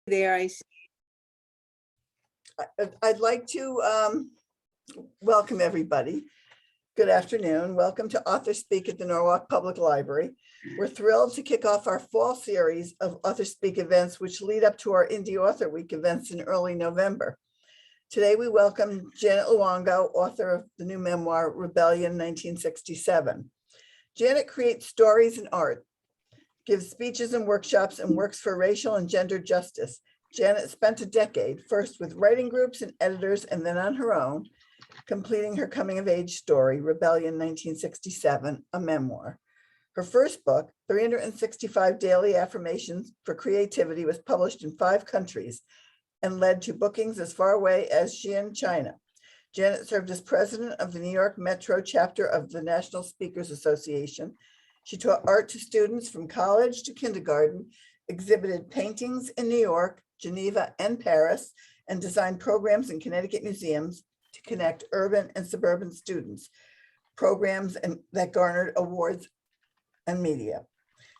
there. I see. I'd like to welcome everybody. Good afternoon. Welcome to Author Speak at the Norwalk Public Library. We're thrilled to kick off our fall series of Author Speak events, which lead up to our Indie Author Week events in early November. Today, we welcome Janet Luongo, author of the new memoir, Rebellion 1967. Janet creates stories and art, gives speeches and workshops, and works for racial and gender justice. Janet spent a decade, first with writing groups and editors, and then on her own, completing her coming-of-age story, Rebellion 1967, a memoir. Her first book, 365 Daily Affirmations for Creativity, was published in 5 countries and led to bookings as far away as Xi'an, China. Janet served as president of the New York Metro chapter of the National Speakers Association. She taught art to students from college to kindergarten, exhibited paintings in New York, Geneva, and Paris, and designed programs in Connecticut museums to connect urban and suburban students, programs that garnered awards and media.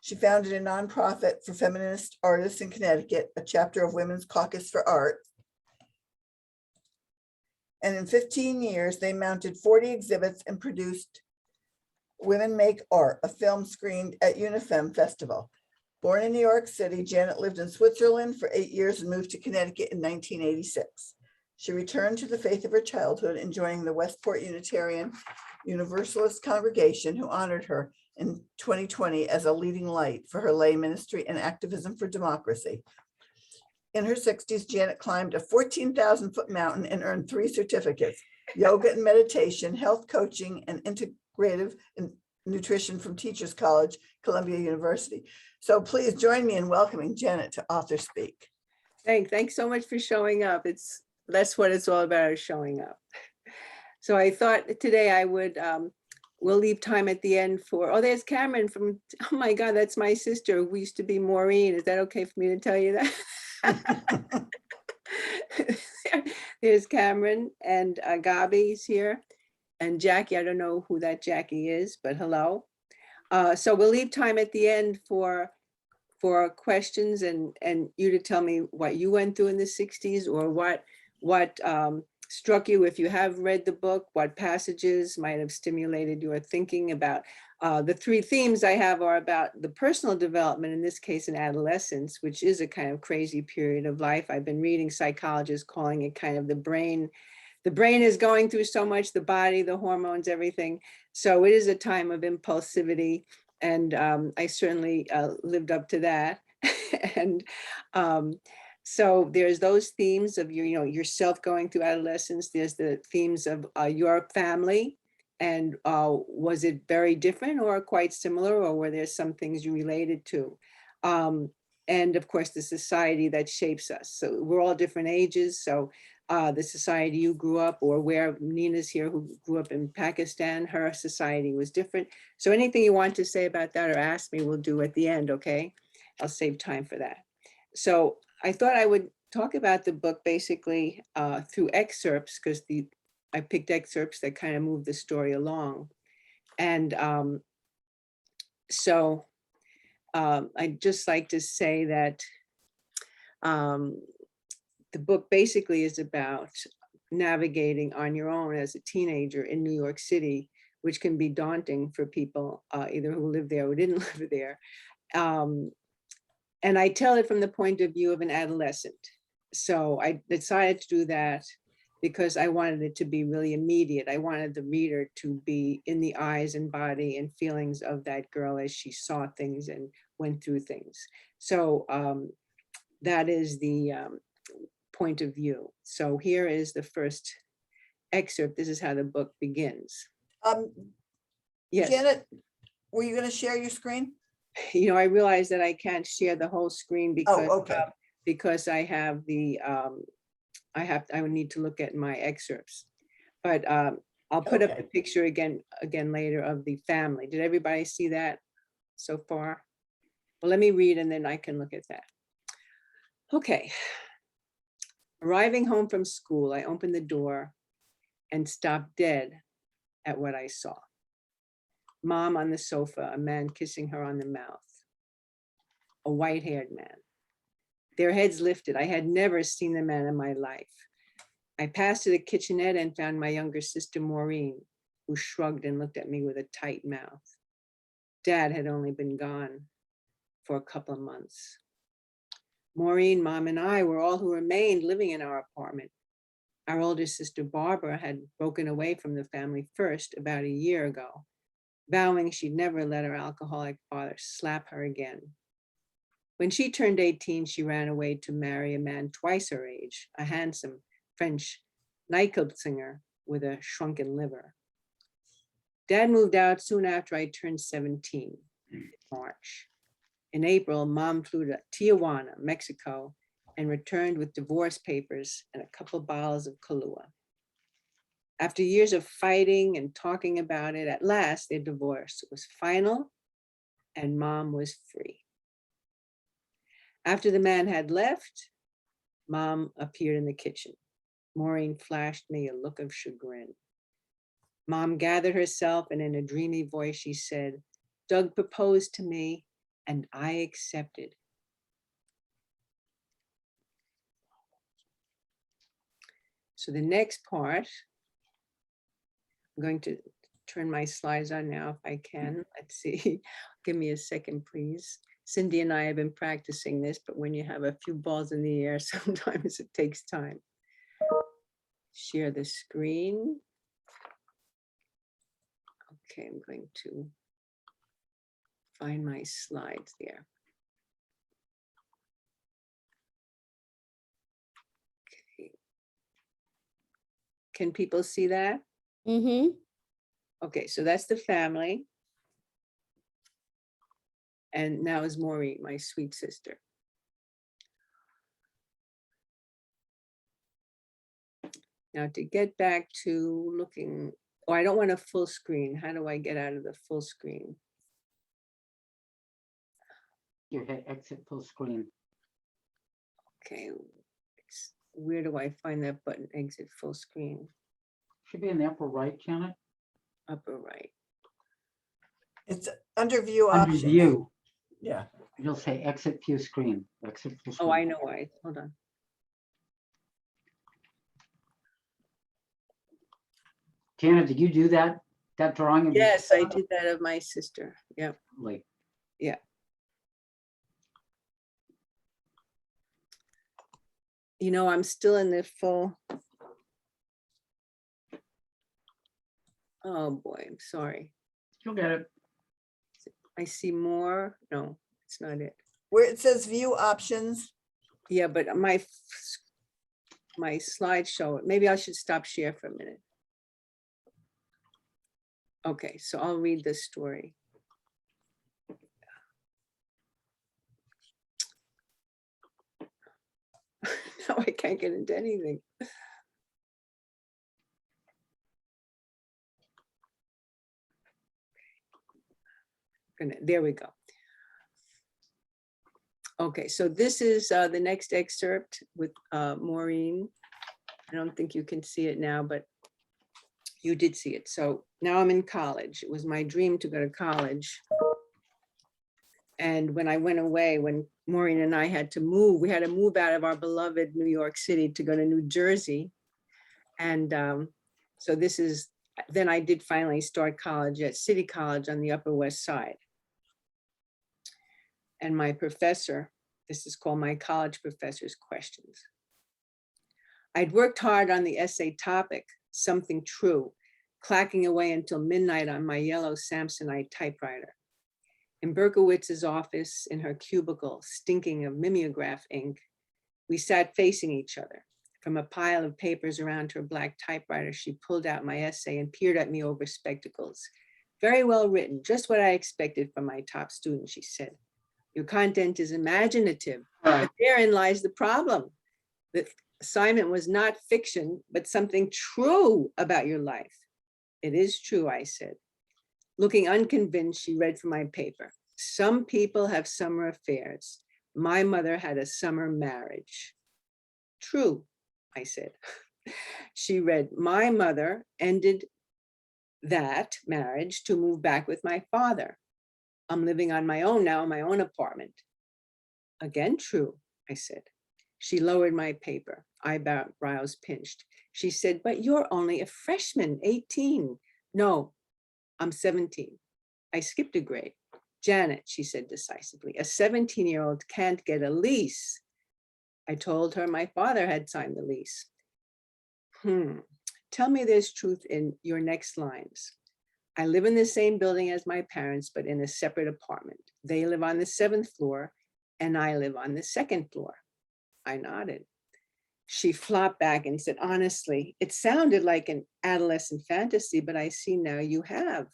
She founded a nonprofit for feminist artists in Connecticut, a chapter of Women's Caucus for Art. And in 15 years, they mounted 40 exhibits and produced Women Make Art, a film screened at Unifem Festival. Born in New York City, Janet lived in Switzerland for 8 years and moved to Connecticut in 1986. She returned to the faith of her childhood and joining the Westport Unitarian Universalist congregation, who honored her in 2020 as a leading light for her lay ministry and activism for democracy. In her 60s, Janet climbed a 14,000-foot mountain and earned 3 certificates: yoga and meditation, health coaching, and integrative nutrition from Teachers College, Columbia University. So please join me in welcoming Janet to Author Speak. Thanks so much for showing up. That's what it's all about, is showing up. So I thought today I would, we'll leave time at the end for, oh, there's Cameron from, oh my God, that's my sister. We used to be Maureen. Is that okay for me to tell you that? There's Cameron, and Gabi's here, and Jackie. I don't know who that Jackie is, but hello. So we'll leave time at the end for questions and you to tell me what you went through in the 60s, or what struck you if you have read the book, what passages might have stimulated your thinking about. The 3 themes I have are about the personal development, in this case in adolescence, which is a kind of crazy period of life. I've been reading psychologists calling it kind of the brain is going through so much, the body, the hormones, everything. So it is a time of impulsivity, and I certainly lived up to that. And so there's those themes of yourself going through adolescence. There's the themes of your family, and was it very different or quite similar, or were there some things you related to? And of course, the society that shapes us. So we're all different ages. So the society you grew up, or where Nina's here, who grew up in Pakistan, her society was different. So anything you want to say about that or ask me, we'll do at the end, okay? I'll save time for that. So I thought I would talk about the book basically through excerpts, because I picked excerpts that kind of move the story along. And so I'd just like to say that the book basically is about navigating on your own as a teenager in New York City, which can be daunting for people either who live there or didn't live there. And I tell it from the point of view of an adolescent. So I decided to do that because I wanted it to be really immediate. I wanted the reader to be in the eyes and body and feelings of that girl as she saw things and went through things. So that is the point of view. So here is the first excerpt. This is how the book begins. Yes. Janet, were you going to share your screen? I realize that I can't share the whole screen because okay. Because I have the I would need to look at my excerpts, but I'll put up the picture again later of the family. Did everybody see that so far? Well, let me read and then I can look at that. Okay. Arriving home from school, I opened the door and stopped dead at what I saw. Mom on the sofa, a man kissing her on the mouth. A white-haired man. Their heads lifted. I had never seen the man in my life. I passed to the kitchenette and found my younger sister, Maureen, who shrugged and looked at me with a tight mouth. Dad had only been gone for a couple of months. Maureen, Mom, and I were all who remained living in our apartment. Our older sister, Barbara, had broken away from the family first about a year ago, vowing she'd never let her alcoholic father slap her again. When she turned 18, she ran away to marry a man twice her age, a handsome French nightclub singer with a shrunken liver. Dad moved out soon after I turned 17 in March. In April, Mom flew to Tijuana, Mexico, and returned with divorce papers and a couple bottles of Kahlua. After years of fighting and talking about it, at last their divorce was final and Mom was free. After the man had left, Mom appeared in the kitchen. Maureen flashed me a look of chagrin. Mom gathered herself and in a dreamy voice, she said, Doug proposed to me and I accepted. So the next part, I'm going to turn my slides on now if I can. Let's see. Give me a second, please. Cindy and I have been practicing this, but when you have a few balls in the air, sometimes it takes time. Share the screen. Okay, I'm going to find my slides there. Okay. Can people see that? Mm-hmm. Okay, so that's the family. And now is Maureen, my sweet sister. Now to get back to looking, oh, I don't want a full screen. How do I get out of the full screen? You hit exit full screen. Okay, where do I find that button, exit full screen? Should be in the upper right, Janet. Upper right. It's under view Under options. view, Yeah. you'll say exit view screen. Exit full screen. Oh, I know why. Hold on. Janet, did you do that drawing? of your Yes, I sister? did that of my sister. Yeah. Like, You know, I'm still in the full. Oh boy, I'm sorry. you'll get it. I see more. No, it's not it. Where it says view options. Yeah, but my slideshow, maybe I should stop share for a minute. Okay, so I'll read this story. Now I can't get into anything. There we go. Okay, so this is the next excerpt with Maureen. I don't think you can see it now, but you did see it. So now I'm in college. It was my dream to go to college. And when I went away, when Maureen and I had to move, we had to move out of our beloved New York City to go to New Jersey. And so this is, then I did finally start college at City College on the Upper West Side. And my professor, this is called my college professor's questions. I'd worked hard on the essay topic, something true, clacking away until midnight on my yellow Samsonite typewriter. In Berkowitz's office, in her cubicle, stinking of mimeograph ink, we sat facing each other. From a pile of papers around her black typewriter, she pulled out my essay and peered at me over spectacles. Very well written, just what I expected from my top student, she said. Your content is imaginative, but therein lies the problem. The assignment was not fiction, but something true about your life. It is true, I said. Looking unconvinced, she read from my paper. Some people have summer affairs. My mother had a summer marriage. True, I said. She read, my mother ended that marriage to move back with my father. I'm living on my own now in my own apartment. Again, true, I said. She lowered my paper, eyebrows pinched. She said, but you're only a freshman, 18. No, I'm 17. I skipped a grade. Janet, she said decisively, a 17-year-old can't get a lease. I told her my father had signed the lease. Tell me there's truth in your next lines. I live in the same building as my parents, but in a separate apartment. They live on the 7th floor and I live on the 2nd floor. I nodded. She flopped back and said, honestly, it sounded like an adolescent fantasy, but I see now you have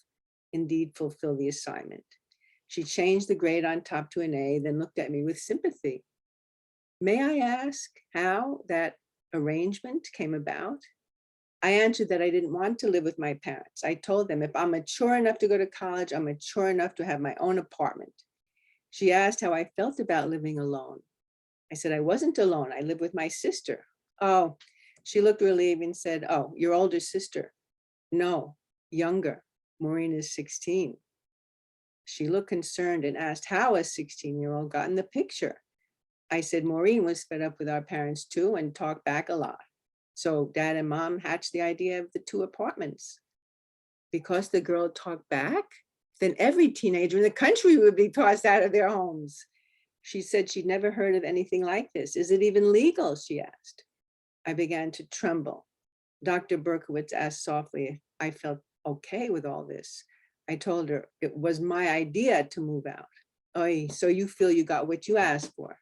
indeed fulfilled the assignment. She changed the grade on top to an A, then looked at me with sympathy. May I ask how that arrangement came about? I answered that I didn't want to live with my parents. I told them if I'm mature enough to go to college, I'm mature enough to have my own apartment. She asked how I felt about living alone. I said I wasn't alone. I lived with my sister. Oh, she looked relieved and said, oh, your older sister. No, younger. Maureen is 16. She looked concerned and asked how a 16-year-old got in the picture. I said Maureen was fed up with our parents too and talked back a lot. So dad and mom hatched the idea of the 2 apartments. Because the girl talked back, then every teenager in the country would be tossed out of their homes. She said she'd never heard of anything like this. Is it even legal? She asked. I began to tremble. Dr. Berkowitz asked softly if I felt okay with all this. I told her it was my idea to move out. Oy, so you feel you got what you asked for?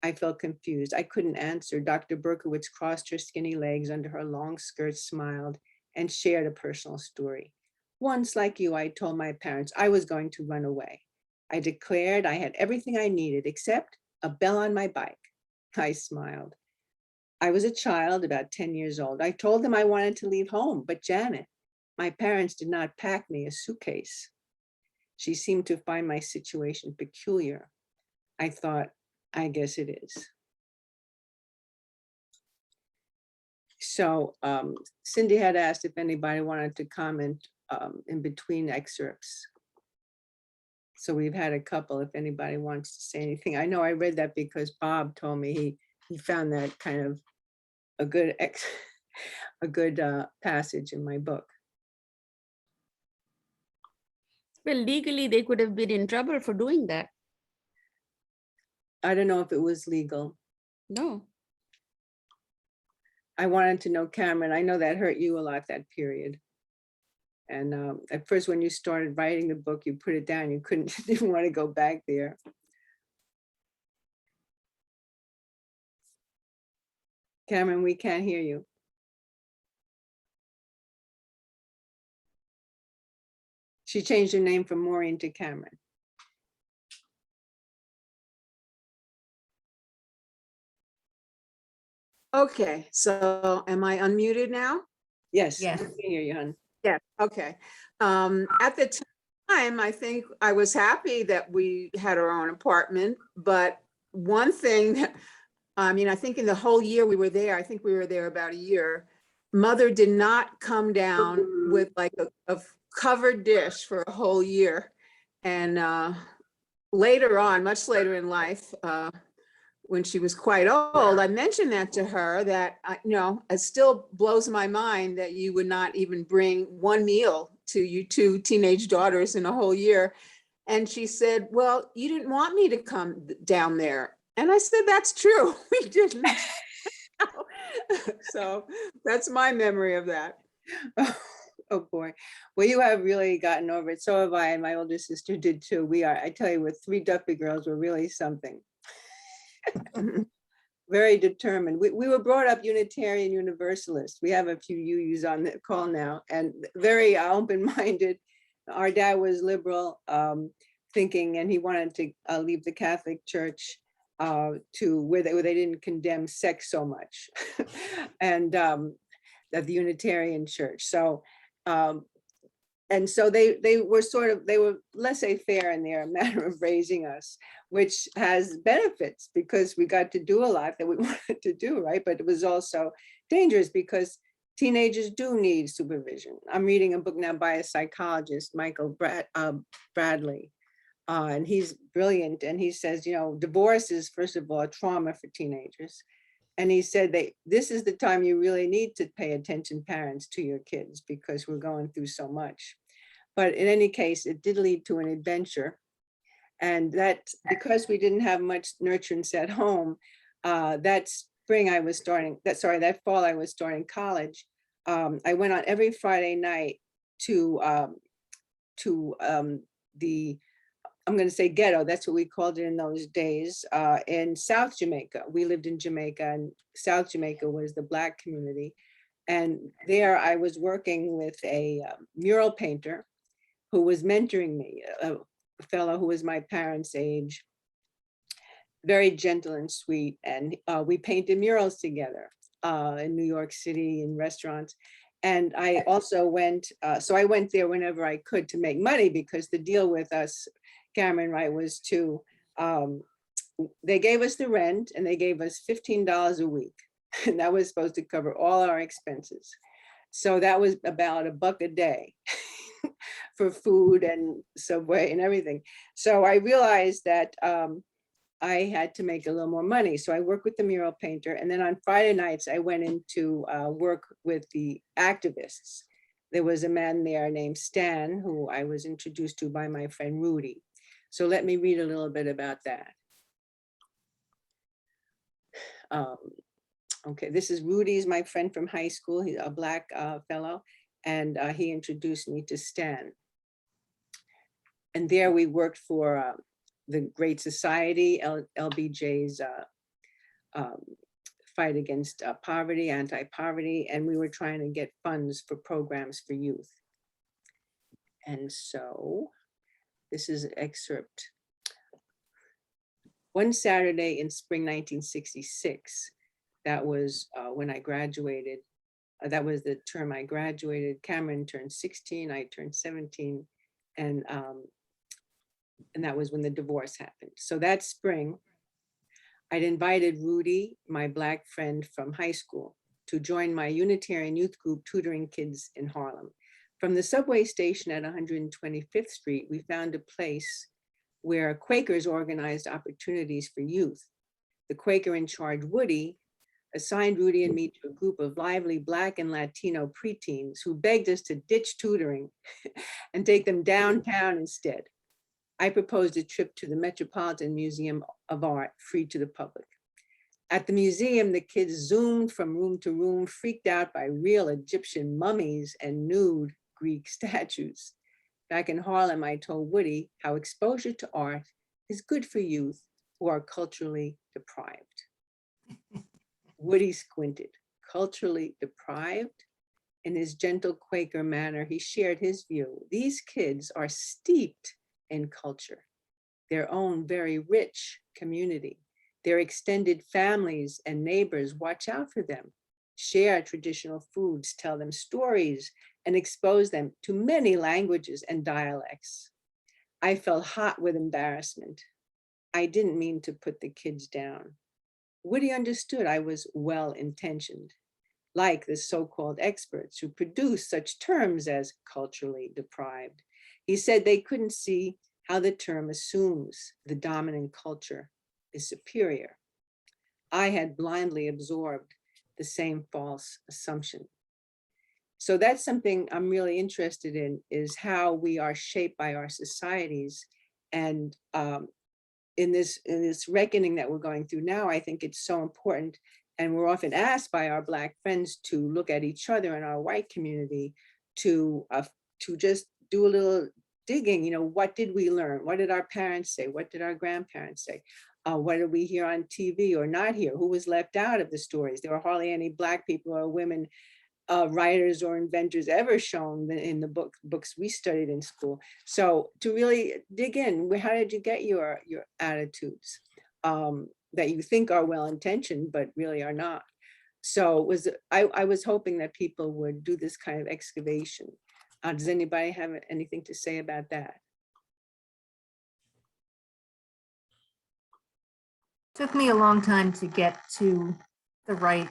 I felt confused. I couldn't answer. Dr. Berkowitz crossed her skinny legs under her long skirt, smiled, and shared a personal story. Once, like you, I told my parents I was going to run away. I declared I had everything I needed except a bell on my bike. I smiled. I was a child, about 10 years old. I told them I wanted to leave home, but Janet, my parents did not pack me a suitcase. She seemed to find my situation peculiar. I thought, I guess it is. So Cindy had asked if anybody wanted to comment in between excerpts. So we've had a couple, if anybody wants to say anything. I know I read that because Bob told me he found that kind of a good passage in my book. Well, legally, they could have been in trouble for doing that. I don't know if it was legal. No. I wanted to know, Cameron, I know that hurt you a lot, that period. And at first, when you started writing the book, you put it down. You didn't want to go back there. Cameron, we can't hear you. She changed her name from Maureen to Cameron. Okay, so am I unmuted now? Yes, Yes. we can hear you, hon. Yeah. Okay. At the time, I think I was happy that we had our own apartment, but one thing that, I think in the whole year we were there, I think we were there about a year, Mother did not come down with like a covered dish for a whole year. And later on, much later in life, when she was quite old, I mentioned that to her that, it still blows my mind that you would not even bring one meal to your 2 teenage daughters in a whole year. And she said, well, you didn't want me to come down there. And I said, that's true, we didn't. So that's my memory of that. Oh boy. Well, you have really gotten over it. So have I, and my older sister did too. I tell you, with 3 Duffy girls, we're really something. Very determined. We were brought up Unitarian Universalist. We have a few UUs on the call now, and very open-minded. Our dad was liberal thinking, and he wanted to leave the Catholic Church to where they didn't condemn sex so much, and at the Unitarian Church. So and so they were laissez-faire in their manner of raising us, which has benefits because we got to do a lot that we wanted to do, right? But it was also dangerous because teenagers do need supervision. I'm reading a book now by a psychologist, Michael Bradley, And he's brilliant. And he says, you know, divorce is, first of all, a trauma for teenagers. And he said this is the time you really need to pay attention, parents, to your kids, because we're going through so much. But in any case, it did lead to an adventure. And that, because we didn't have much nurturance at home, that fall I was starting college. I went on every Friday night to the, I'm going to say ghetto, that's what we called it in those days, in South Jamaica. We lived in Jamaica, and South Jamaica was the Black community. And there I was working with a mural painter who was mentoring me, a fellow who was my parents' age, very gentle and sweet. And we painted murals together in New York City, in restaurants. And I also went, so I went there whenever I could to make money, because the deal with us, Cameron, right, was to, they gave us the rent and they gave us $15 a week. And that was supposed to cover all our expenses. So that was about $1 a day for food and Subway and everything. So I realized that I had to make a little more money. So I worked with the mural painter. And then on Friday nights, I went into work with the activists. There was a man there named Stan, who I was introduced to by my friend Rudy. So let me read a little bit about that. Okay, this is Rudy's my friend from high school. He's a Black fellow, and he introduced me to Stan. And there we worked for the Great Society, LBJ's fight against poverty, anti-poverty, and we were trying to get funds for programs for youth. And so this is an excerpt. One Saturday in spring 1966, that was when I graduated. That was the term I graduated. Cameron turned 16, I turned 17, and that was when the divorce happened. So that spring, I'd invited Rudy, my Black friend from high school, to join my Unitarian youth group tutoring kids in Harlem. From the subway station at 125th Street, we found a place where Quakers organized opportunities for youth. The Quaker in charge, Woody, assigned Rudy and me to a group of lively Black and Latino preteens who begged us to ditch tutoring and take them downtown instead. I proposed a trip to the Metropolitan Museum of Art, free to the public. At the museum, the kids zoomed from room to room, freaked out by real Egyptian mummies and nude Greek statues. Back in Harlem, I told Woody how exposure to art is good for youth who are culturally deprived. Woody squinted. Culturally deprived? In his gentle Quaker manner, he shared his view. These kids are steeped in culture, their own very rich community. Their extended families and neighbors watch out for them, share traditional foods, tell them stories, and expose them to many languages and dialects. I felt hot with embarrassment. I didn't mean to put the kids down. Woody understood I was well-intentioned, like the so-called experts who produce such terms as culturally deprived. He said they couldn't see how the term assumes the dominant culture is superior. I had blindly absorbed the same false assumption. So that's something I'm really interested in, is how we are shaped by our societies. And in this reckoning that we're going through now, I think it's so important. And we're often asked by our Black friends to look at each other in our white community to just do a little digging. You know, what did we learn? What did our parents say? What did our grandparents say? What did we hear on TV or not hear? Who was left out of the stories? There were hardly any Black people or women writers or inventors ever shown in the books we studied in school. So to really dig in, how did you get your attitudes that you think are well-intentioned but really are not? So I was hoping that people would do this kind of excavation. Does anybody have anything to say about that? Took me a long time to get to the right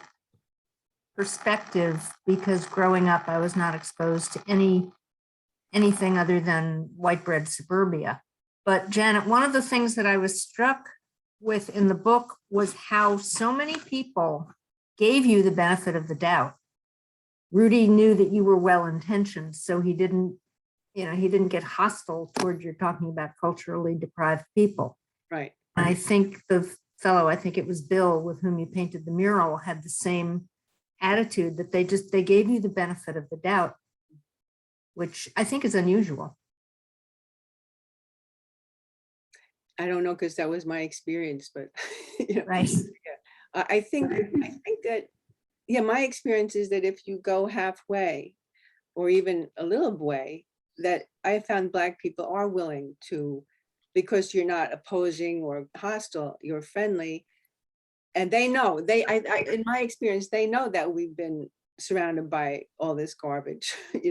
perspective, because growing up, I was not exposed to anything other than white bread suburbia. But Janet, one of the things that I was struck with in the book was how so many people gave you the benefit of the doubt. Rudy knew that you were well-intentioned, so he didn't get hostile toward you talking about culturally deprived people. Right. I think the fellow, I think it was Bill, with whom you painted the mural, had the same attitude, that they gave you the benefit of the doubt, which I think is unusual. I don't know, because that was my experience, but you know, Right. I think that, yeah, my experience is that if you go halfway or even a little way, that I found Black people are willing to, because you're not opposing or hostile, you're friendly. And they know, in my experience, they know that we've been surrounded by all this garbage, you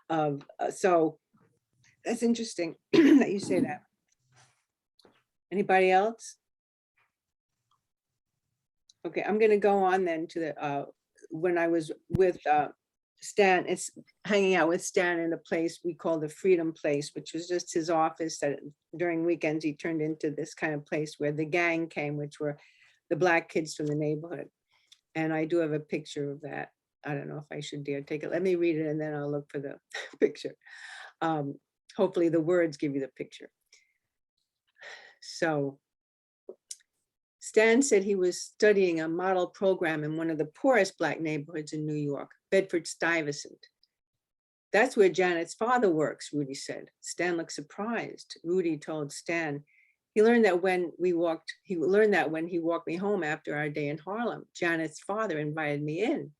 know. So that's interesting that you say that. Anybody else? Okay, I'm gonna go on then to the, when I was with Stan, it's hanging out with Stan in a place we call the Freedom Place, which was just his office that during weekends he turned into this kind of place where the gang came, which were the Black kids from the neighborhood. And I do have a picture of that. I don't know if I should dare take it. Let me read it and then I'll look for the picture. Hopefully the words give you the picture. So Stan said he was studying a model program in one of the poorest Black neighborhoods in New York, Bedford-Stuyvesant. That's where Janet's father works, Rudy said. Stan looked surprised. Rudy told Stan, he learned that when he walked me home after our day in Harlem, Janet's father invited me in.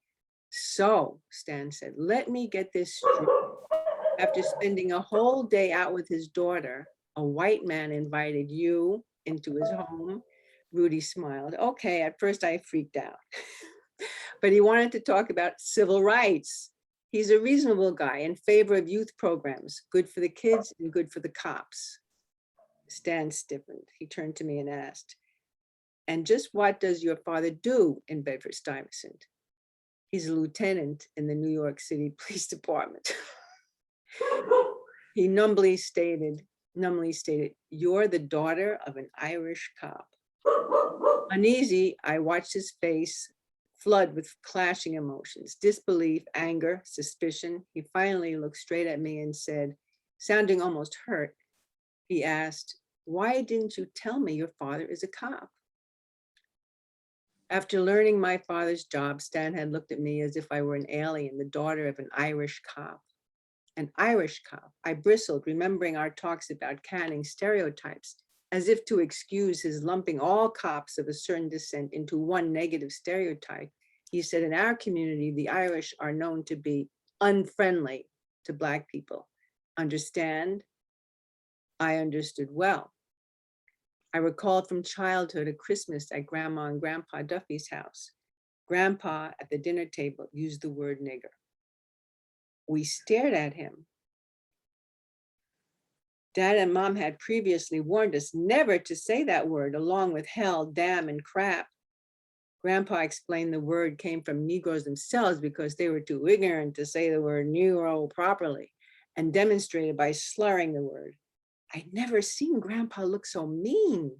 So, Stan said, let me get this straight. After spending a whole day out with his daughter, a white man invited you into his home. Rudy smiled. Okay, at first I freaked out, but he wanted to talk about civil rights. He's a reasonable guy in favor of youth programs, good for the kids and good for the cops. Stan stiffened. He turned to me and asked, and just what does your father do in Bedford-Stuyvesant? He's a lieutenant in the New York City Police Department. He numbly stated, you're the daughter of an Irish cop. Uneasy, I watched his face flood with clashing emotions, disbelief, anger, suspicion. He finally looked straight at me and said, sounding almost hurt, he asked, why didn't you tell me your father is a cop? After learning my father's job, Stan had looked at me as if I were an alien, the daughter of an Irish cop. An Irish cop. I bristled, remembering our talks about canning stereotypes, as if to excuse his lumping all cops of a certain descent into one negative stereotype. He said, in our community, the Irish are known to be unfriendly to Black people. Understand? I understood well. I recalled from childhood a Christmas at Grandma and Grandpa Duffy's house. Grandpa at the dinner table used the word nigger. We stared at him. Dad and Mom had previously warned us never to say that word, along with hell, damn, and crap. Grandpa explained the word came from Negroes themselves because they were too ignorant to say the word Negro properly, and demonstrated by slurring the word. I'd never seen Grandpa look so mean.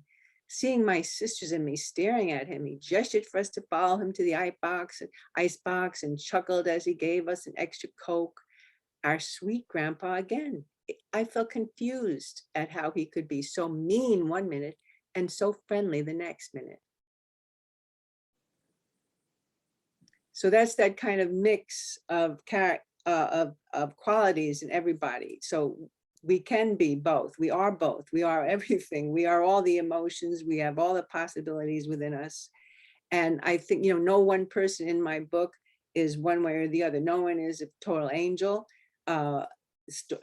Seeing my sisters and me staring at him, he gestured for us to follow him to the ice box and chuckled as he gave us an extra Coke. Our sweet Grandpa again. I felt confused at how he could be so mean one minute and so friendly the next minute. So that's that kind of mix of qualities in everybody. So we can be both. We are both. We are everything. We are all the emotions. We have all the possibilities within us. And I think, no one person in my book is one way or the other. No one is a total angel.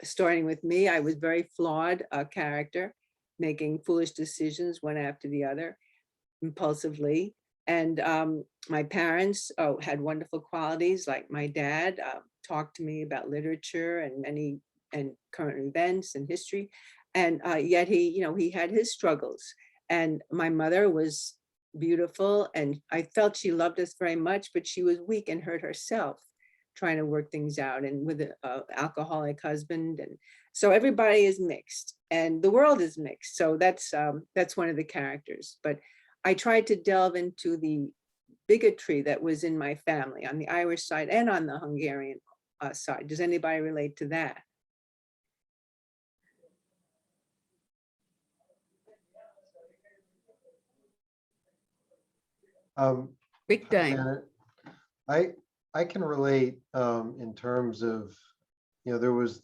Starting with me, I was very flawed character, making foolish decisions one after the other, impulsively. And my parents had wonderful qualities, like my dad talked to me about literature and current events and history. And yet he had his struggles. And my mother was beautiful, and I felt she loved us very much, but she was weak and hurt herself. trying to work things out, and with an alcoholic husband. And so everybody is mixed and the world is mixed. So that's one of the characters. But I tried to delve into the bigotry that was in my family on the Irish side and on the Hungarian side. Does anybody relate to that? Big time. Janet, I can relate in terms of, there was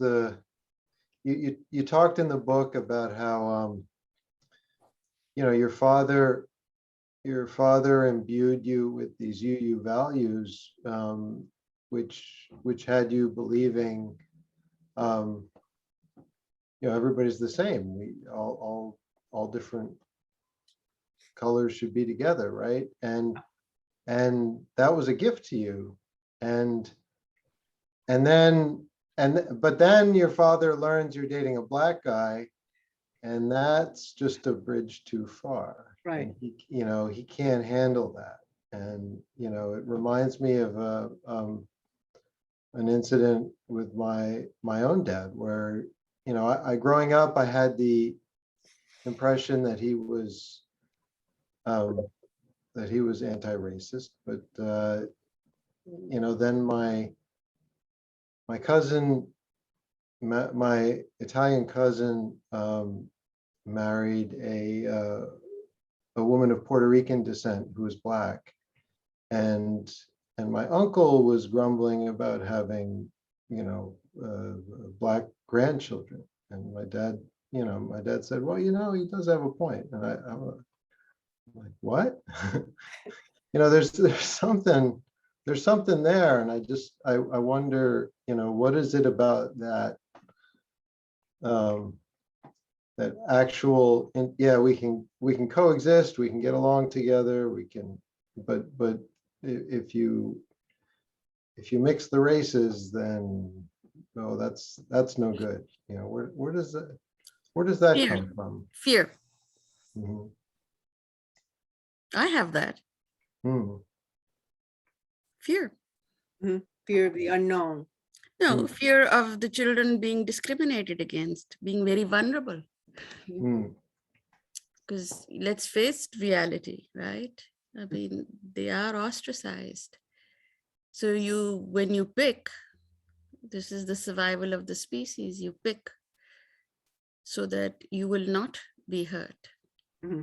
you talked in the book about how your father imbued you with these UU values, which had you believing everybody's the same. We all different colors should be together, right? And that was a gift to you. But then your father learns you're dating a black guy, and that's just a bridge too far. Right. And he can't handle that. And it reminds me of an incident with my own dad, where I growing up, I had the impression that he was anti-racist, but then my cousin, my Italian cousin, married a woman of Puerto Rican descent who was black, and my uncle was grumbling about having black grandchildren, and my dad said, well, he does have a point. And I'm like, what? There's something there, and I wonder, what is it about that that actual, we can coexist, we can get along together, but if you mix the races, then that's no good. Where does that Fear. come from? Fear. Mhm. I have that. Hmm. Fear. Fear of the unknown. No, fear of the children being discriminated against, being very vulnerable. Hmm. Because let's face reality, right? I mean, they are ostracized. So when you pick, this is the survival of the species, you pick so that you will not be hurt, Hmm.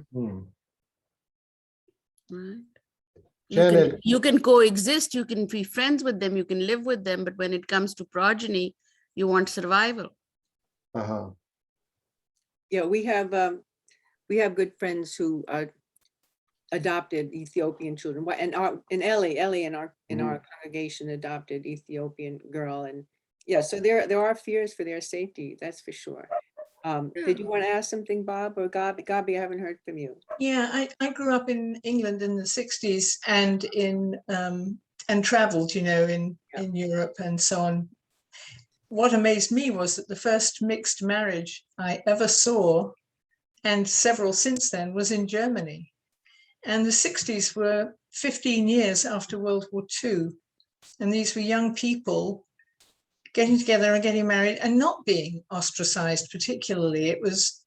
right? Janet, You can coexist, you can be friends with them, you can live with them, but when it comes to progeny, you want survival. uh-huh. Yeah, we have good friends who adopted Ethiopian children. And Ellie in our congregation adopted Ethiopian girl. And yeah, so there are fears for their safety, that's for sure. Did you want to ask something, Bob or Gabi? Gabi, I haven't heard from you. Yeah, I grew up in England in the 60s and and traveled, in Europe and so on. What amazed me was that the first mixed marriage I ever saw, and several since then, was in Germany. And the 60s were 15 years after World War II. And these were young people getting together and getting married and not being ostracized particularly. It was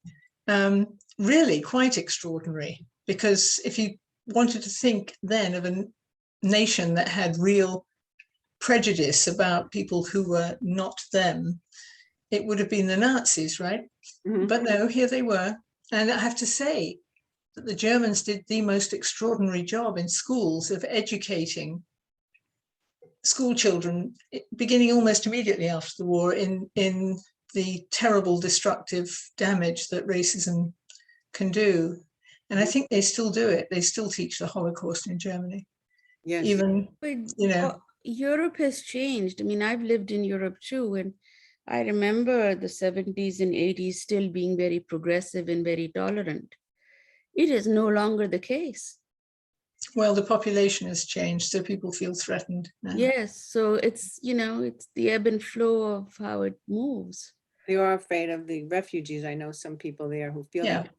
really quite extraordinary, because if you wanted to think then of a nation that had real prejudice about people who were not them, it would have been the Nazis, right? Mhm. But no, here they were. And I have to say that the Germans did the most extraordinary job in schools of educating school children, beginning almost immediately after the war, in the terrible destructive damage that racism can do. And I think they still do it. They still teach the Holocaust in Germany. Yes. Even, But Europe has changed. I mean, I've lived in Europe too, and I remember the 70s and 80s still being very progressive and very tolerant. It is no longer the case. well, the population has changed, so people feel threatened now. Yes, so it's, it's the ebb and flow of how it moves. They are afraid of the refugees. I know some people there who feel Yeah. that.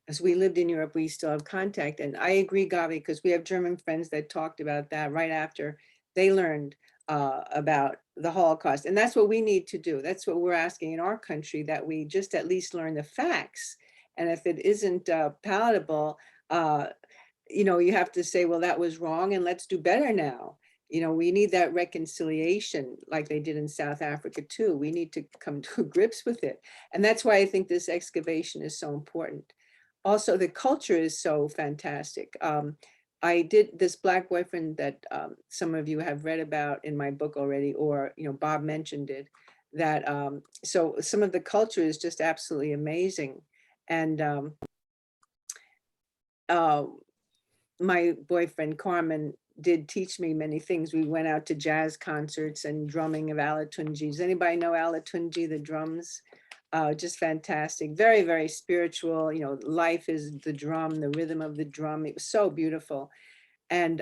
As we lived in Europe, we still have contact. And I agree, Gabi, because we have German friends that talked about that right after they learned about the Holocaust. And that's what we need to do. That's what we're asking in our country, that we just at least learn the facts. And if it isn't palatable, you know, you have to say, well, that was wrong and let's do better now. You know, we need that reconciliation like they did in South Africa too. We need to come to grips with it. And that's why I think this excavation is so important. Also, the culture is so fantastic. I did this Black boyfriend that some of you have read about in my book already, or, you know, Bob mentioned it, that so some of the culture is just absolutely amazing. And my boyfriend Carmen did teach me many things. We went out to jazz concerts and drumming of Alatunji. Does anybody know Alatunji, the drums? Just fantastic, very, very spiritual. You know, life is the drum, the rhythm of the drum. It was so beautiful. And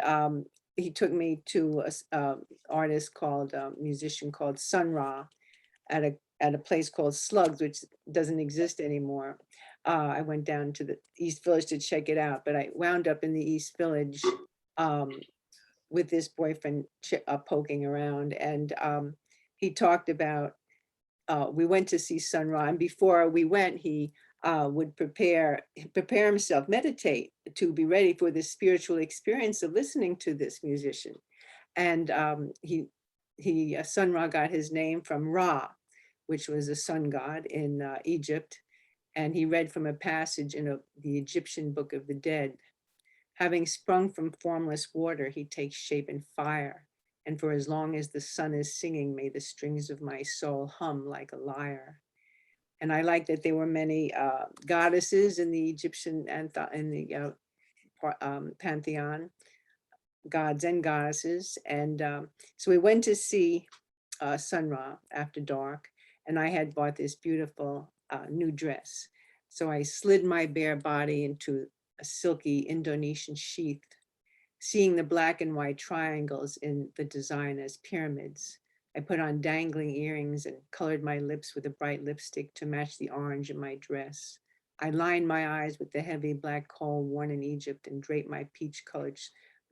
he took me to a artist called, musician called Sun Ra at a place called Slugs, which doesn't exist anymore. I went down to the East Village to check it out, but I wound up in the East Village with this boyfriend poking around. And he talked about, we went to see Sun Ra, and before we went, he would prepare himself, meditate to be ready for the spiritual experience of listening to this musician. And Sun Ra got his name from Ra, which was a sun god in Egypt. And he read from a passage in the Egyptian Book of the Dead. Having sprung from formless water, he takes shape in fire. And for as long as the sun is singing, may the strings of my soul hum like a lyre. And I like that there were many goddesses in the Egyptian pantheon, gods and goddesses. And so we went to see Sun Ra after dark, and I had bought this beautiful new dress. So I slid my bare body into a silky Indonesian sheath, seeing the black and white triangles in the design as pyramids. I put on dangling earrings and colored my lips with a bright lipstick to match the orange in my dress. I lined my eyes with the heavy black coal worn in Egypt and draped my peach-colored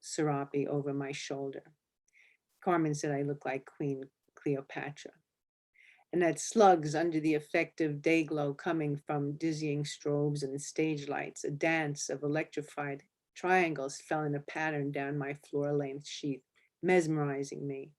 serape over my shoulder. Carmen said I looked like Queen Cleopatra. And at Slugs, under the effect of day glow coming from dizzying strobes and stage lights, a dance of electrified triangles fell in a pattern down my floor-length sheath, mesmerizing me.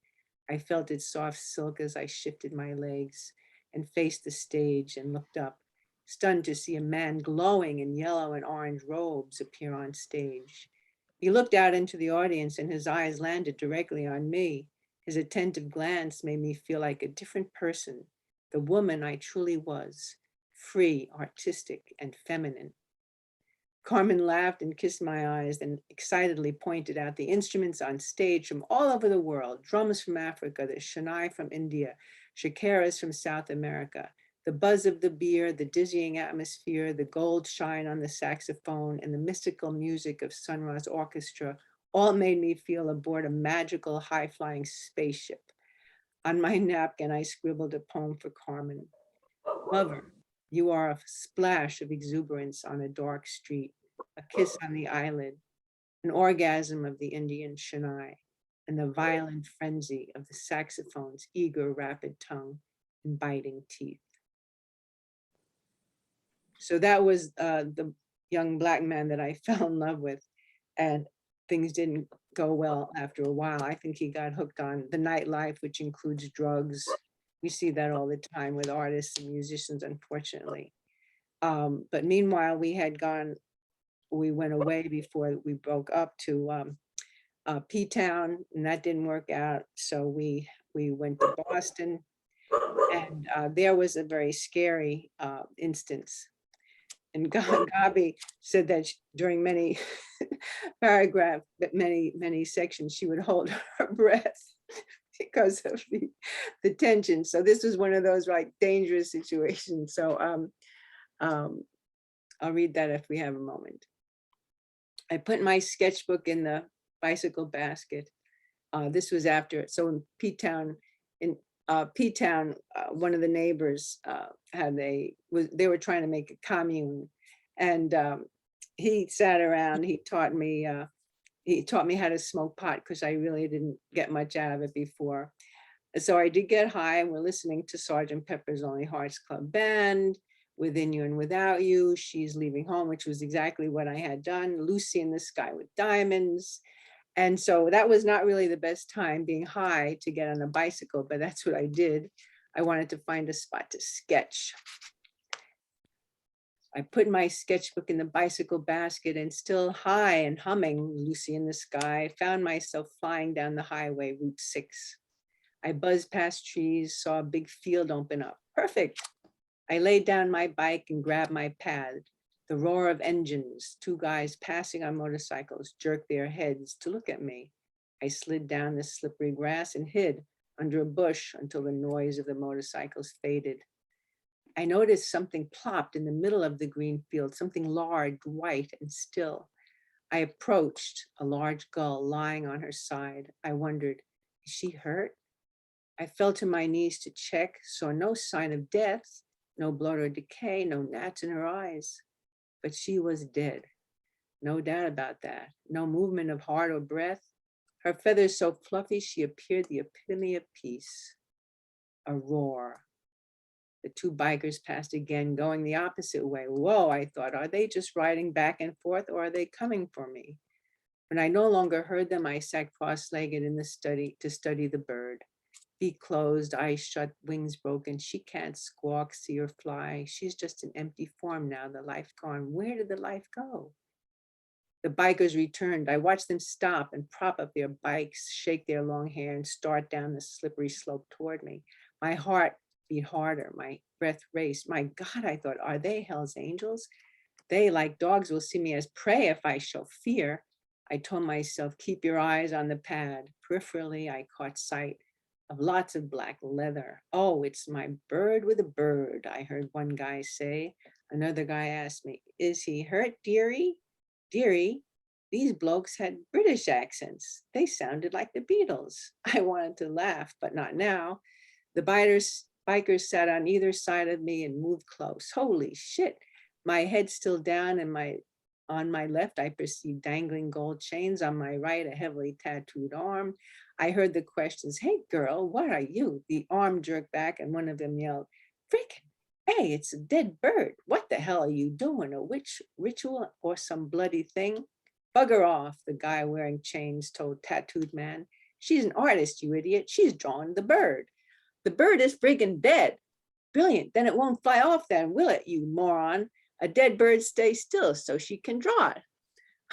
I felt its soft silk as I shifted my legs and faced the stage and looked up, stunned to see a man glowing in yellow and orange robes appear on stage. He looked out into the audience and his eyes landed directly on me. His attentive glance made me feel like a different person, the woman I truly was, free, artistic, and feminine. Carmen laughed and kissed my eyes, then excitedly pointed out the instruments on stage from all over the world: drums from Africa, the Shania from India, shakeras from South America. The buzz of the beer, the dizzying atmosphere, the gold shine on the saxophone, and the mystical music of Sun Ra's orchestra all made me feel aboard a magical high-flying spaceship. On my napkin, I scribbled a poem for Carmen. Lover, you are a splash of exuberance on a dark street, a kiss on the eyelid, an orgasm of the Indian Shania, and the violent frenzy of the saxophone's eager, rapid tongue and biting teeth. So that was the young Black man that I fell in love with, and things didn't go well after a while. I think he got hooked on the nightlife, which includes drugs. We see that all the time with artists and musicians, unfortunately. But meanwhile, we went away before we broke up to P-Town, and that didn't work out. So we went to Boston, and there was a very scary instance. And Gabi said that during many paragraphs, but many sections, she would hold her breath because of the tension. So this was one of those like dangerous situations. So I'll read that if we have a moment. I put my sketchbook in the bicycle basket. This was after, so in P-Town, one of the neighbors they were trying to make a commune, and he sat around. He taught me he taught me how to smoke pot because I really didn't get much out of it before. So I did get high, and we're listening to Sergeant Pepper's Lonely Hearts Club Band, Within You and Without You, She's Leaving Home, which was exactly what I had done, Lucy in the Sky with Diamonds. And so that was not really the best time, being high, to get on a bicycle, but that's what I did. I wanted to find a spot to sketch. I put my sketchbook in the bicycle basket, and still high and humming Lucy in the Sky, found myself flying down the highway, Route 6. I buzzed past trees, saw a big field open up. Perfect. I laid down my bike and grabbed my pad. The roar of engines, 2 guys passing on motorcycles jerked their heads to look at me. I slid down the slippery grass and hid under a bush until the noise of the motorcycles faded. I noticed something plopped in the middle of the green field, something large, white, and still. I approached a large gull lying on her side. I wondered, is she hurt? I fell to my knees to check, saw no sign of death, no blood or decay, no gnats in her eyes. But she was dead. No doubt about that. No movement of heart or breath. Her feathers so fluffy, she appeared the epitome of peace. A roar. The 2 bikers passed again, going the opposite way. Whoa, I thought, are they just riding back and forth, or are they coming for me? When I no longer heard them, I sat cross-legged in the study to study the bird. Feet closed, eyes shut, wings broken. She can't squawk, see, or fly. She's just an empty form now, the life gone. Where did the life go? The bikers returned. I watched them stop and prop up their bikes, shake their long hair, and start down the slippery slope toward me. My heart beat harder. My breath raced. My God, I thought, are they Hell's Angels? They, like dogs, will see me as prey if I show fear. I told myself, keep your eyes on the pad. Peripherally, I caught sight of lots of black leather. Oh, it's my bird with a bird, I heard one guy say. Another guy asked me, is he hurt, dearie? Dearie, these blokes had British accents. They sounded like the Beatles. I wanted to laugh, but not now. The bikers sat on either side of me and moved close. Holy shit. My head still down, and on my left, I perceived dangling gold chains. On my right, a heavily tattooed arm. I heard the questions, hey girl, what are you? The arm jerked back, and one of them yelled, frickin', hey, it's a dead bird. What the hell are you doing? A witch ritual or some bloody thing? Bugger off, the guy wearing chains told tattooed man. She's an artist, you idiot. She's drawing the bird. The bird is friggin' dead. Brilliant, then it won't fly off then, will it, you moron? A dead bird stays still so she can draw it.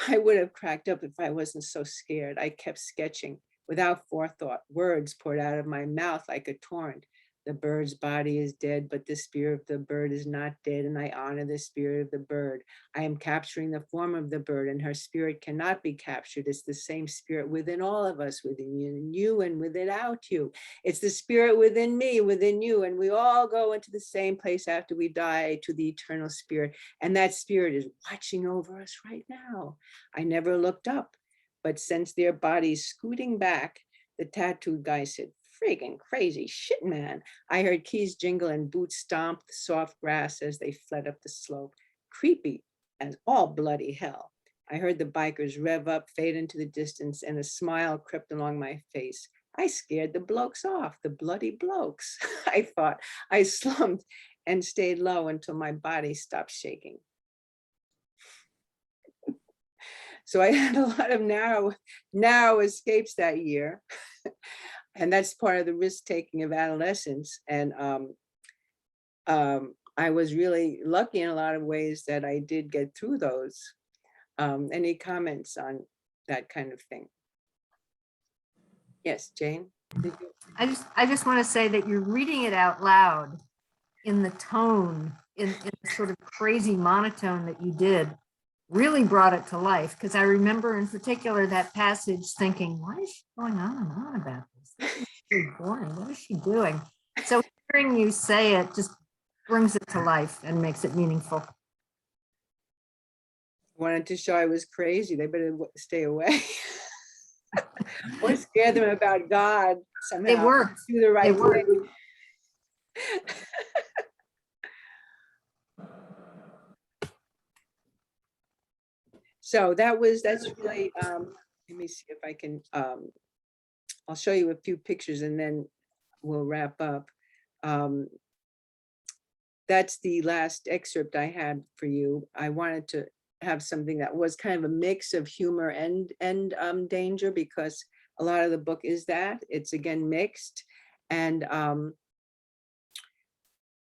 I would have cracked up if I wasn't so scared. I kept sketching. Without forethought, words poured out of my mouth like a torrent. The bird's body is dead, but the spirit of the bird is not dead, and I honor the spirit of the bird. I am capturing the form of the bird, and her spirit cannot be captured. It's the same spirit within all of us, within you and without you. It's the spirit within me, within you, and we all go into the same place after we die, to the eternal spirit, and that spirit is watching over us right now. I never looked up, but sensed their bodies scooting back. The tattooed guy said, friggin' crazy shit, man. I heard keys jingle and boots stomp the soft grass as they fled up the slope. Creepy as all bloody hell. I heard the bikers rev up, fade into the distance, and a smile crept along my face. I scared the blokes off, the bloody blokes. I thought. I slumped and stayed low until my body stopped shaking. So I had a lot of narrow escapes that year. And that's part of the risk-taking of adolescence. And I was really lucky in a lot of ways that I did get through those. Any comments on that kind of thing? Yes, Jane? I just want to say that you're reading it out loud in the tone, in the sort of crazy monotone that you did, really brought it to life. Because I remember in particular that passage thinking, why is she going on and on about this? This is really boring. What is she doing? So hearing you say it just brings it to life and makes it meaningful. Wanted to show I was crazy. They better stay away. Or scare them about God somehow. It worked. Do the right thing. So that's really let me see if I can, I'll show you a few pictures and then we'll wrap up. That's the last excerpt I had for you. I wanted to have something that was kind of a mix of humor and danger, because a lot of the book is that. It's again mixed. And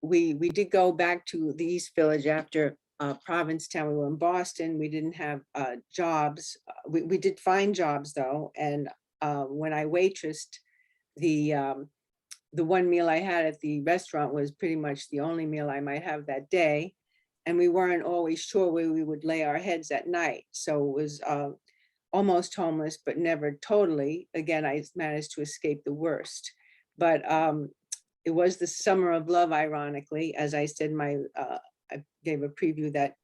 we did go back to the East Village after Provincetown. We were in Boston. We didn't have jobs. We did find jobs though. And when I waitressed, the one meal I had at the restaurant was pretty much the only meal I might have that day. And we weren't always sure where we would lay our heads at night. So it was almost homeless, but never totally. Again, I managed to escape the worst. But it was the summer of love, ironically. As I said, I gave a preview that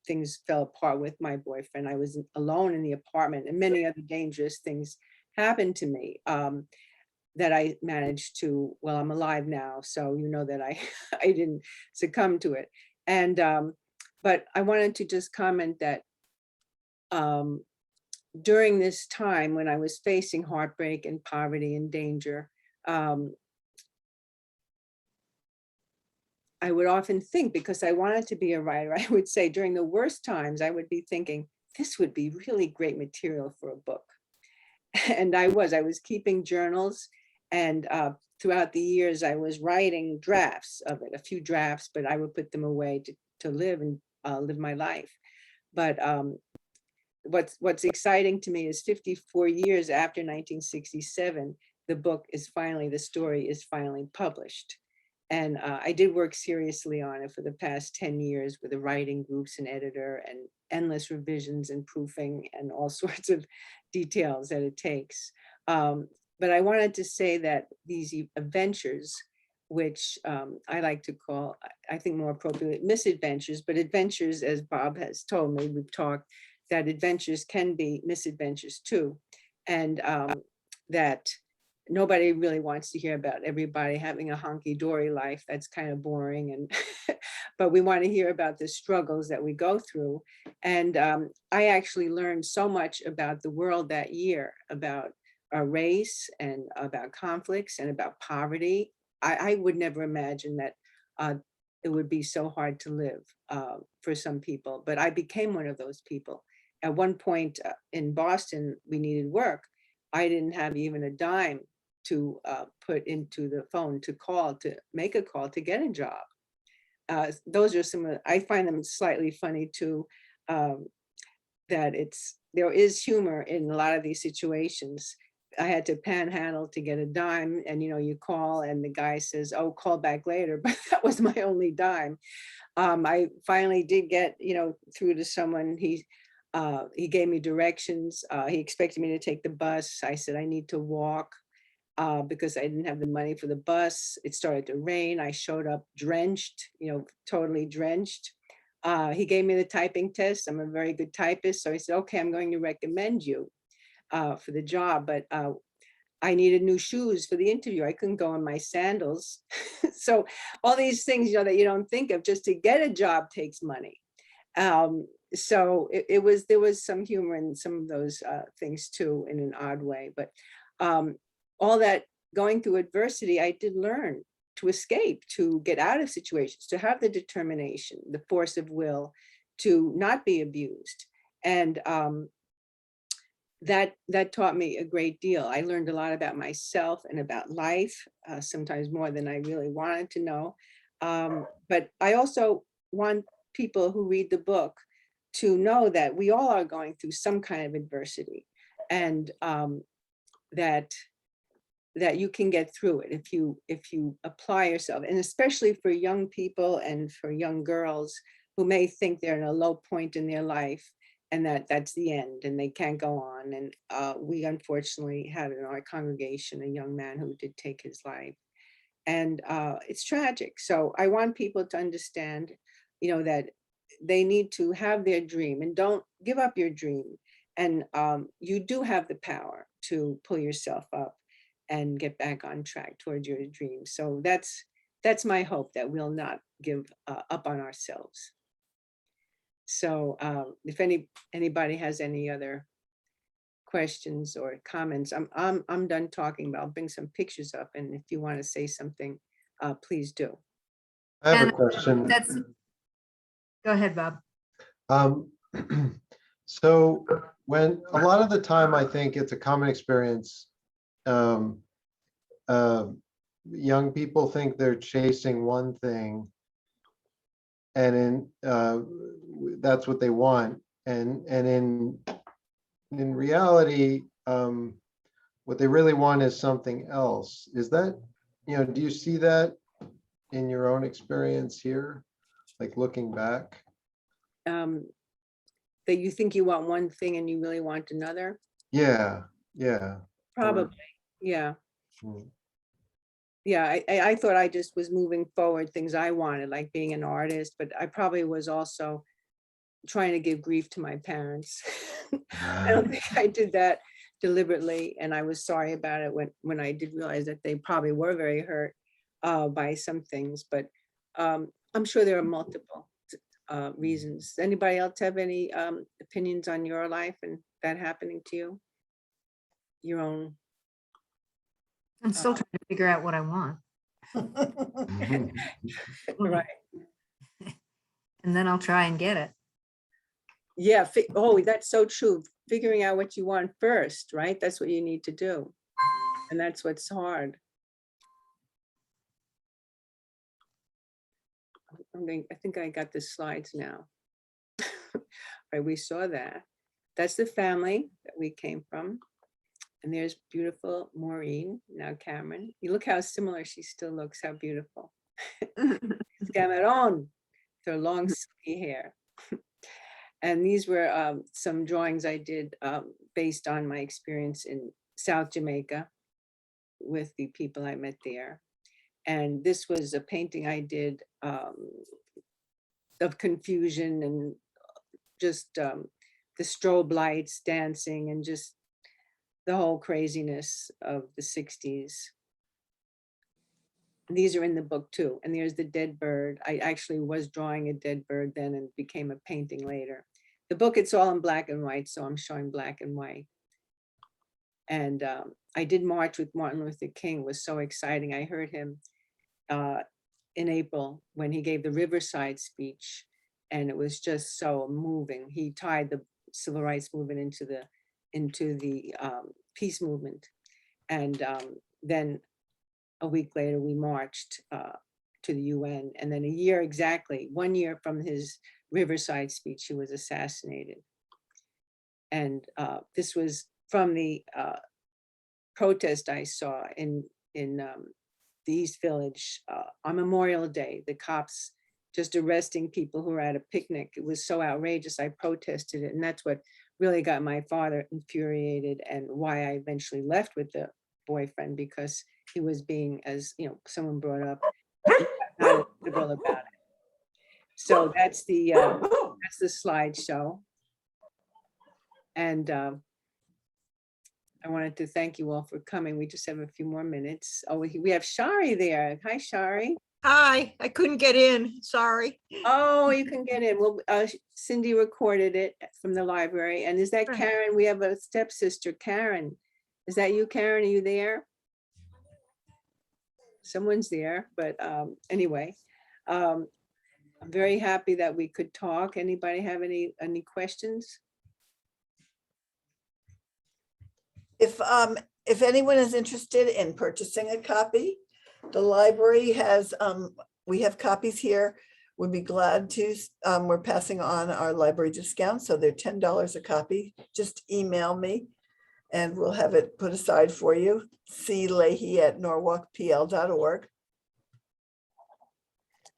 things fell apart with my boyfriend. I was alone in the apartment, and many other dangerous things happened to me. That I managed to, well, I'm alive now, so you know that I didn't succumb to it. And but I wanted to just comment that during this time when I was facing heartbreak and poverty and danger, I would often think, because I wanted to be a writer, I would say during the worst times, I would be thinking, this would be really great material for a book. And I was keeping journals, and throughout the years I was writing drafts of it, a few drafts, but I would put them away to live and live my life. But what's exciting to me is 54 years after 1967, the story is finally published. And I did work seriously on it for the past 10 years with the writing groups and editor and endless revisions and proofing and all sorts of details that it takes. But I wanted to say that these adventures, which I like to call, I think more appropriately, misadventures, but adventures, as Bob has told me, we've talked, that adventures can be misadventures too. And that nobody really wants to hear about everybody having a hunky-dory life. That's kind of boring. And but we want to hear about the struggles that we go through. And I actually learned so much about the world that year, about race and about conflicts and about poverty. I would never imagine that it would be so hard to live for some people, but I became one of those people. At one point in Boston, we needed work. I didn't have even a dime to put into the phone to make a call to get a job. Those are some of I find them slightly funny too, that there is humor in a lot of these situations. I had to panhandle to get a dime, and you call and the guy says, oh, call back later, but that was my only dime. I finally did get through to someone. He gave me directions. He expected me to take the bus. I said I need to walk because I didn't have the money for the bus. It started to rain. I showed up drenched, totally drenched. He gave me the typing test. I'm a very good typist. So he said, okay, I'm going to recommend you for the job, but I needed new shoes for the interview. I couldn't go in my sandals. So all these things, that you don't think of, just to get a job takes money. So there was some humor in some of those things too, in an odd way. But all that going through adversity, I did learn to escape, to get out of situations, to have the determination, the force of will, to not be abused. And that taught me a great deal. I learned a lot about myself and about life, sometimes more than I really wanted to know. But I also want people who read the book to know that we all are going through some kind of adversity, and that you can get through it if you apply yourself. And especially for young people and for young girls who may think they're in a low point in their life, and that's the end and they can't go on. And we unfortunately had in our congregation a young man who did take his life, and it's tragic. So I want people to understand, that they need to have their dream and don't give up your dream. And you do have the power to pull yourself up and get back on track towards your dream. So that's my hope, that we'll not give up on ourselves. So if anybody has any other questions or comments. I'm done talking, but I'll bring some pictures up, and if you want to say something, please do. I have a And question. that's, go ahead, Bob. Um, so when a lot of the time, I think it's a common experience. Um, young people think they're chasing one thing, and that's what they want, and in reality, what they really want is something else. Is that, do you see that in your own experience here, like looking back? That you think you want one thing and you really want another? Yeah, yeah. Probably, yeah. Hmm. Yeah, I thought I just was moving forward things I wanted, like being an artist, but I probably was also trying to give grief to my parents. I don't think I did that deliberately, and I was sorry about it when I did realize that they probably were very hurt by some things, but I'm sure there are multiple reasons. Anybody else have any opinions on your life and that happening to you? Your own? I'm still trying to figure out what I want. Right. And then I'll try and get it. Yeah. Oh, that's so true. Figuring out what you want first, right? That's what you need to do. And that's what's hard. I think I got the slides now. Right, we saw that. That's the family that we came from. And there's beautiful Maureen, now Cameron. You look how similar she still looks, how beautiful. Cameron, her long silky hair. And these were some drawings I did based on my experience in South Jamaica with the people I met there. And this was a painting I did of confusion and just the strobe lights dancing and just the whole craziness of the 60s. These are in the book too. And there's the dead bird. I actually was drawing a dead bird then and became a painting later. The book, it's all in black and white, so I'm showing black and white. And I did march with Martin Luther King. It was so exciting. I heard him in April when he gave the Riverside speech, and it was just so moving. He tied the civil rights movement into the peace movement. And then a week later, we marched to the UN. And then 1 year from his Riverside speech, he was assassinated. And this was from the protest I saw in the East Village on Memorial Day, the cops just arresting people who were at a picnic. It was so outrageous. I protested it. And that's what really got my father infuriated and why I eventually left with the boyfriend, because he was being, as someone brought up, not liberal about it. So that's the slideshow. And I wanted to thank you all for coming. We just have a few more minutes. Oh, we have Shari there. Hi, Shari. Hi, I couldn't get in, sorry. Oh, you can get in. Well, Cindy recorded it from the library. And is that Right. Karen? We have a stepsister, Karen. Is that you, Karen? Are you there? Someone's there, but anyway, I'm very happy that we could talk. Anybody have any questions? If anyone is interested in purchasing a copy, the library has, we have copies here. We'd be glad to, we're passing on our library discount, so they're $10 a copy. Just email me and we'll have it put aside for you. cleahy@norwalkpl.org.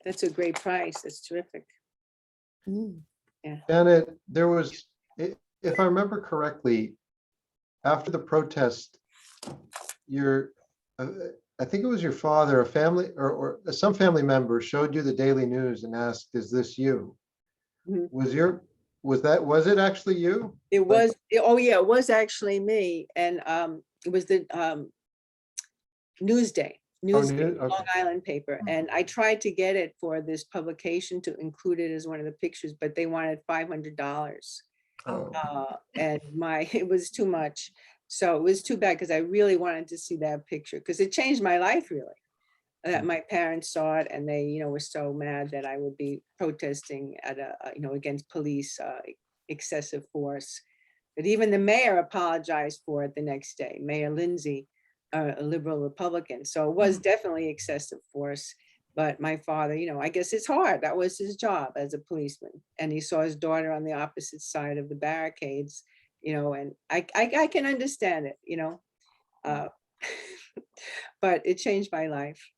That's a great price. That's terrific. Janet, there was, if I remember correctly, after the protest, I think it was your father, a family or some family member showed you the Daily News and asked, "Is this you?" Mhm. Was it actually you? It was, oh yeah, it was actually me. And it was the Newsday, Okay. Long Island paper. And I tried to get it for this publication to include it as one of the pictures, but they wanted $500. And it was too much. So it was too bad because I really wanted to see that picture because it changed my life really. That my parents saw it and they, were so mad that I would be protesting at against police excessive force. But even the mayor apologized for it the next day, Mayor Lindsay, a liberal Republican. So it was definitely excessive force. But my father, I guess it's hard. That was his job as a policeman. And he saw his daughter on the opposite side of the barricades, and I can understand it, but it changed my life.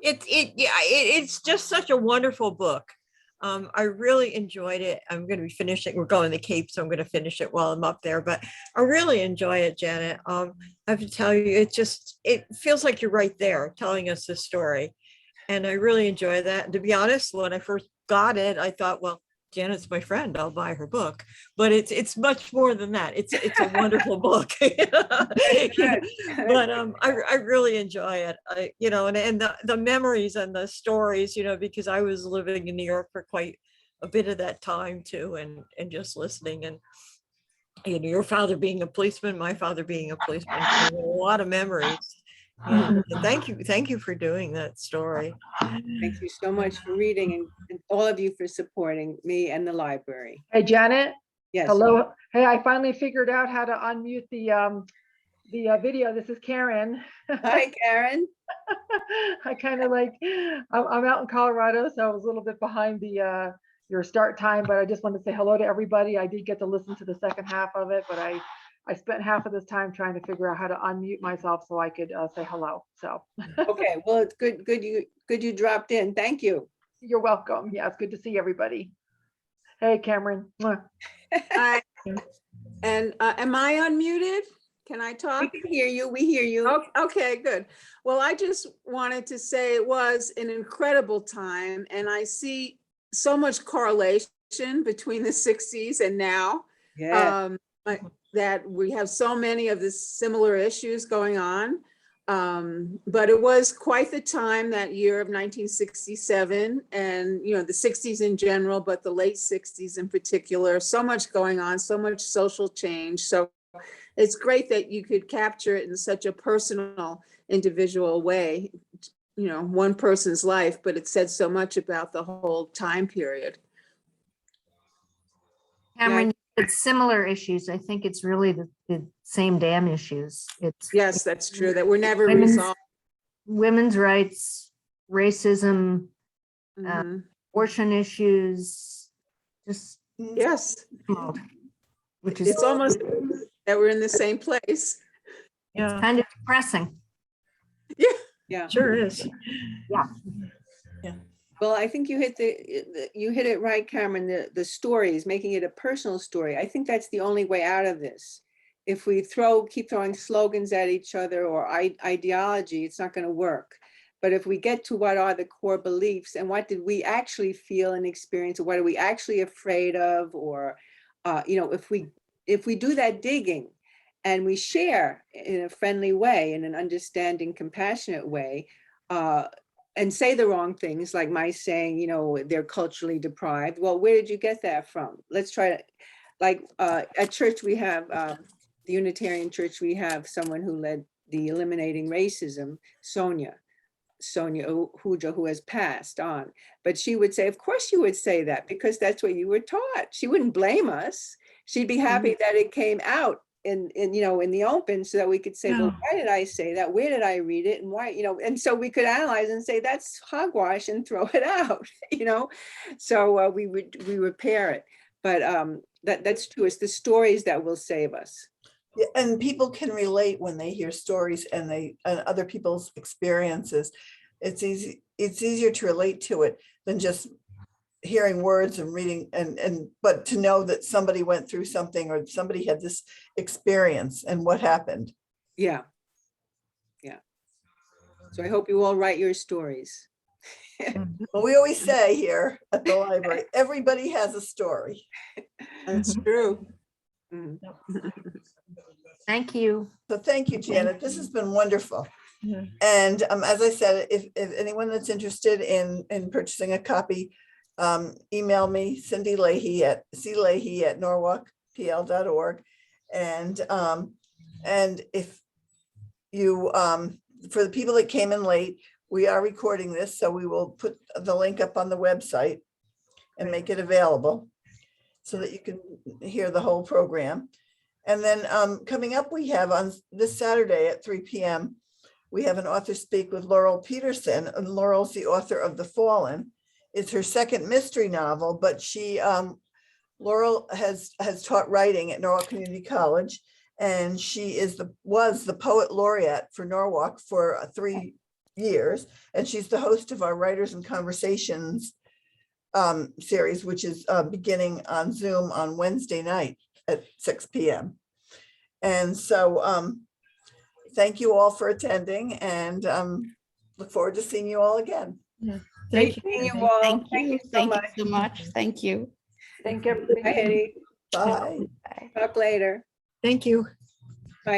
It's just such a wonderful book. I really enjoyed it. I'm going to be finishing. We're going to the Cape, so I'm going to finish it while I'm up there. But I really enjoy it, Janet. I have to tell you, it feels like you're right there telling us the story, and I really enjoy that. And to be honest, when I first got it, I thought, well, Janet's my friend, I'll buy her book. But it's much more than that. It's a wonderful book. But I really enjoy it. And the memories and the stories, because I was living in New York for quite a bit of that time too, and just listening, and your father being a policeman, my father being a policeman, a lot of memories. Thank you for doing that story. Thank you so much for reading and all of you for supporting me and the library. Hey, Janet. Yes. Hello. Hey, I finally figured out how to unmute the video. This is Karen. Hi, Karen. I kind of I'm out in Colorado, so I was a little bit behind your start time, but I just wanted to say hello to everybody. I did get to listen to the second half of it, but I spent half of this time trying to figure out how to unmute myself so I could say hello. So. Okay, well, it's good you dropped in. Thank you. You're welcome. Yeah, it's good to see everybody. Hey, Cameron. Hi. And am I unmuted? Can I talk? We can hear you. We hear you. Okay, good. Well, I just wanted to say it was an incredible time, and I see so much correlation between the 60s and now. Yeah. That we have so many of the similar issues going on. But it was quite the time, that year of 1967, and the 60s in general, but the late 60s in particular. So much going on, so much social change. So it's great that you could capture it in such a personal, individual way, one person's life, but it said so much about the whole time period. Cameron, it's similar issues. I think it's really the same damn issues. Yes, that's true. That were never Women's- resolved. Women's rights, racism, abortion issues, just Yes, which is it's almost that we're in the same place. Yeah, kind of depressing. Yeah. sure is. Well, I think you hit it right, Cameron. The stories, making it a personal story. I think that's the only way out of this. If we keep throwing slogans at each other or ideology, it's not going to work. But if we get to what are the core beliefs and what did we actually feel and experience, or what are we actually afraid of, or if we do that digging and we share in a friendly way, in an understanding, compassionate way, and say the wrong things, like my saying, they're culturally deprived. Well, where did you get that from? Let's try to, at church, we have, the Unitarian Church, we have someone who led the Eliminating Racism, Sonia Huja, who has passed on. But she would say, of course you would say that, because that's what you were taught. She wouldn't blame us. She'd be happy that it came out in the open, so that we could say, well, why did I say that? Where did I read it? And why, and so we could analyze and say, that's hogwash, and throw it out, So we repair it. But that's true. It's the stories that will save us. Yeah, and people can relate when they hear stories and other people's experiences. It's easier to relate to it than just hearing words and reading, but to know that somebody went through something, or somebody had this experience and what happened. Yeah. So I hope you all write your stories. Well, we always say here at the library, everybody has a story. That's true. Thank you. So thank you, Janet. This has been wonderful. Yeah. And as I said, if anyone that's interested in purchasing a copy, email me, Cindy Leahy at cleahy@norwalkpl.org. And if you, for the people that came in late, we are recording this, so we will put the link up on the website and make it available so that you can hear the whole program. And then coming up, we have on this Saturday at 3 p.m., we have an author speak with Laurel Peterson, and Laurel's the author of The Fallen. It's her second mystery novel, but Laurel has taught writing at Norwalk Community College, and she was the poet laureate for Norwalk for 3 years, and she's the host of our Writers and Conversations series, which is beginning on Zoom on Wednesday night at 6 p.m. And so thank you all for attending, and look forward to seeing you all again. Thank you. Seeing you all. Thank Thank you. you so Thank much. you so much. Thank you. Thank you. Bye, Hetty. Bye. Talk later. Thank you.